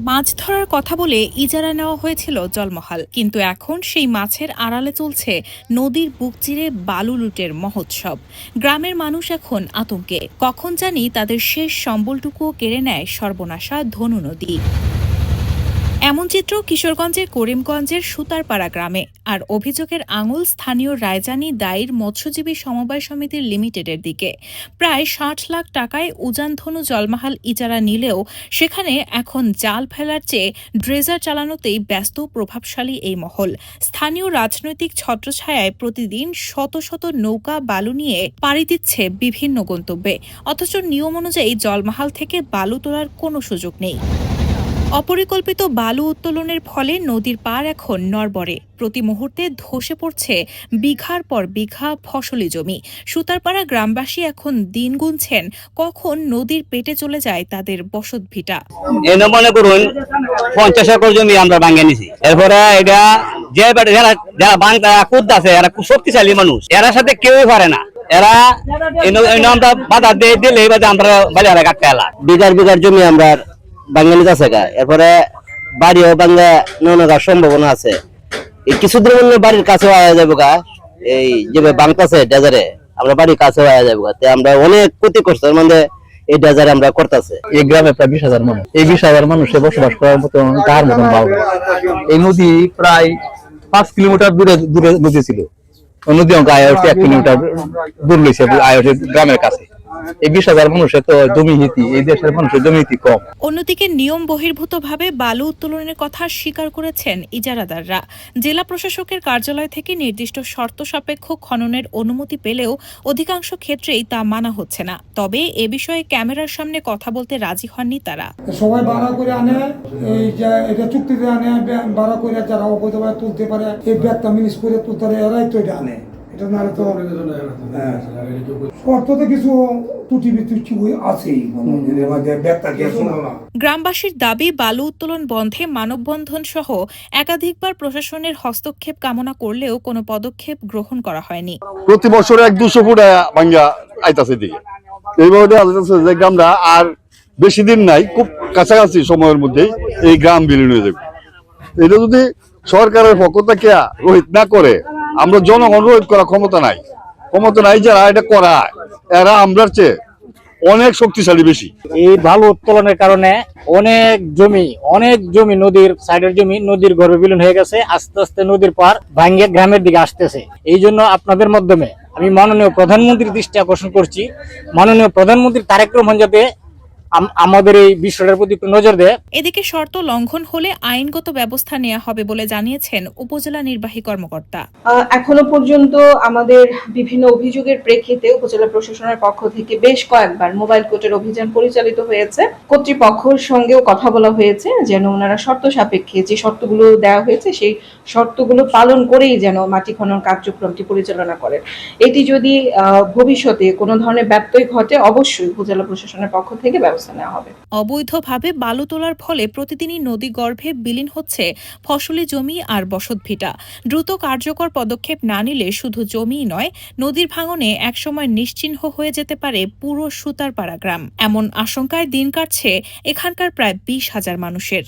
মাছ ধরার কথা বলে ইজারা নেওয়া হয়েছিল জলমহাল, কিন্তু এখন সেই মাছের আড়ালে চলছে নদীর বুক চিরে বালু লুটের মহোৎসব। গ্রামের মানুষ এখন আতঙ্কে, কখন জানি তাদের শেষ সম্বলটুকুও কেড়ে নেয় সর্বনাশা ধনু নদী। এমন চিত্র কিশোরগঞ্জের করিমগঞ্জের সুতারপাড়া গ্রামে। আর অভিযোগের আঙুল স্থানীয় রায়জানি দাইর মৎস্যজীবী সমবায় সমিতির লিমিটেডের দিকে। প্রায় ৬০ লাখ টাকায় উজানধনু জলমহাল ইজারা নিলেও সেখানে এখন জাল ফেলার চেয়ে ড্রেজার চালানোতেই ব্যস্ত প্রভাবশালী এই মহল। স্থানীয় রাজনৈতিক ছত্রছায়ায় প্রতিদিন শত শত নৌকা বালু নিয়ে পাড়ি দিচ্ছে বিভিন্ন গন্তব্যে, অথচ নিয়ম অনুযায়ী জলমহাল থেকে বালু তোলার কোনো সুযোগ নেই। অপরিকল্পিত বালু উত্তোলনের ফলে নদীর পাড় এখন নড়বড়ে, প্রতি মুহূর্তে ধসে পড়ছে বিঘার পর বিঘা ফসলি জমি। সুতারপাড়া গ্রামবাসী এখন দিন গুনছেন কখন নদীর পেটে চলে যায় তাদের বসতভিটা। মনে করুন 50 একর জমি আমরা ভাঙে নিছি, এরপরে এটা যে যারা বাংলা কুদ আছে এরা খুব শক্তিশালী মানুষ, এরা সাথে কেউই পারে না। এরা আমরা বাধা দিয়ে দিলে আমরা বাজারে কাটতে এলা বিঘার বিঘার জমি আমরা বাঙালি আছে গা, এরপরে বাড়িও বাংলা নেওয়ার সম্ভাবনা আছে। এই কিছুদিনের মধ্যে বাড়ির কাছে আয়া যাবো গা, এই যে বাংলাদেশে ডেজারে আমরা বাড়ির কাছে আয়া যাবো গা, আমরা অনেক ক্ষতি করছে মানে এই ডেজারে আমরা করতেছে। এই গ্রামে প্রায় 20,000 মানুষ, এই 20,000 মানুষে বসবাস করার মতো তার মতন ভালো। এই নদী প্রায় 5 কিলোমিটার দূরে দূরে নদী ছিল, নদী অঙ্ক আয়োটি 1 কিলোমিটার দূর লইছে আয়োটি গ্রামের কাছে। এই 20,000 মানুষের তো জমি হিতি, এই দেশের মানুষের জমি হিতি কম। অন্যদিকে নিয়ম বহির্ভূতভাবে বালু উত্তোলনের কথা স্বীকার করেছেন ইজারাদাররা। জেলা প্রশাসকের কার্যালয় থেকে নির্দিষ্ট শর্ত সাপেক্ষ খননের অনুমতি পেলেও অধিকাংশ ক্ষেত্রেই তা মানা হচ্ছে না। তবে এ বিষয়ে ক্যামেরার সামনে কথা বলতে রাজি হননি তারা। সবাই ভাড়া করে আনে, এই যে এটা চুক্তিতে আনে, ভাড়া করে যারা অবৈধভাবে তুলতে পারে, এই ব্যাগটা মিনিস করে তুলতে পারে, এরাই তো এটা আনে। এটা না তো শর্ততে কিছু ত্রুটি বিচ্যুতি আছেই। গ্রামবাসীর দাবি, বালু উত্তোলন বন্ধে মানববন্ধন সহ একাধিকবার প্রশাসনের হস্তক্ষেপ কামনা করলেও কোনো পদক্ষেপ গ্রহণ করা হয়নি। প্রতি বছর 100-200 ফুট ভাঙ্গা আইতাছে দিকে, এইভাবে যে গ্রামটা আর বেশি দিন নাই, খুব কাছাকাছি সময়ের মধ্যেই এই গ্রাম বিলীন হয়ে যাবে। এটা যদি সরকারের পক্ষ থেকে রোহিত না করে, আমরা জনগণ রোহিত করার ক্ষমতা নাই, যারা এটা করায় এরা আমরার চেয়ে অনেক শক্তিশালী বেশি। এই বালু উত্তোলনের কারণে অনেক জমি নদীর সাইডের জমি নদীর গর্ভে বিলীন হয়ে গেছে। আস্তে আস্তে নদীর পার ভাঙ্গে গ্রামের দিকে আসতেছে। এই জন্য আপনাদের মাধ্যমে আমি মাননীয় প্রধানমন্ত্রীর দৃষ্টি আকর্ষণ করছি, মাননীয় প্রধানমন্ত্রী তারেক রহমান যাতে আমাদের এই বিষয়টার প্রতি একটু নজর দেয়। এদিকে শর্ত লঙ্ঘন হলে আইনগত ব্যবস্থা নেওয়া হবে বলে জানিয়েছেন উপজেলা নির্বাহী কর্মকর্তা। এখনো পর্যন্ত আমাদের বিভিন্ন অভিযোগের প্রেক্ষিতে উপজেলা প্রশাসনের পক্ষ থেকে বেশ কয়েকবার মোবাইল কোর্টের অভিযান পরিচালিত হয়েছে। কর্তৃপক্ষের সঙ্গেও কথা বলা হয়েছে যেন ওনারা শর্ত সাপেক্ষে যে শর্তগুলো দেওয়া হয়েছে সেই শর্তগুলো পালন করেই যেন মাটি খনন কার্যক্রমটি পরিচালনা করেন। এটি যদি ভবিষ্যতে কোনো ধরনের ব্যত্যয় ঘটে, অবশ্যই উপজেলা প্রশাসনের পক্ষ থেকে ব্যবস্থা নেওয়া হবে। অবৈধভাবে বালু তোলার ফলে প্রতিদিনই নদী গর্ভে বিলীন হচ্ছে ফসলি জমি আর বসতভিটা। দ্রুত কার্যকর পদক্ষেপ না নিলে শুধু জমিই নয়, নদীর ভাঙনে একসময় নিশ্চিহ্ন হয়ে যেতে পারে পুরো সুতারপাড়া গ্রাম। এমন আশঙ্কায় দিন কাটছে এখানকার প্রায় 20,000 মানুষের।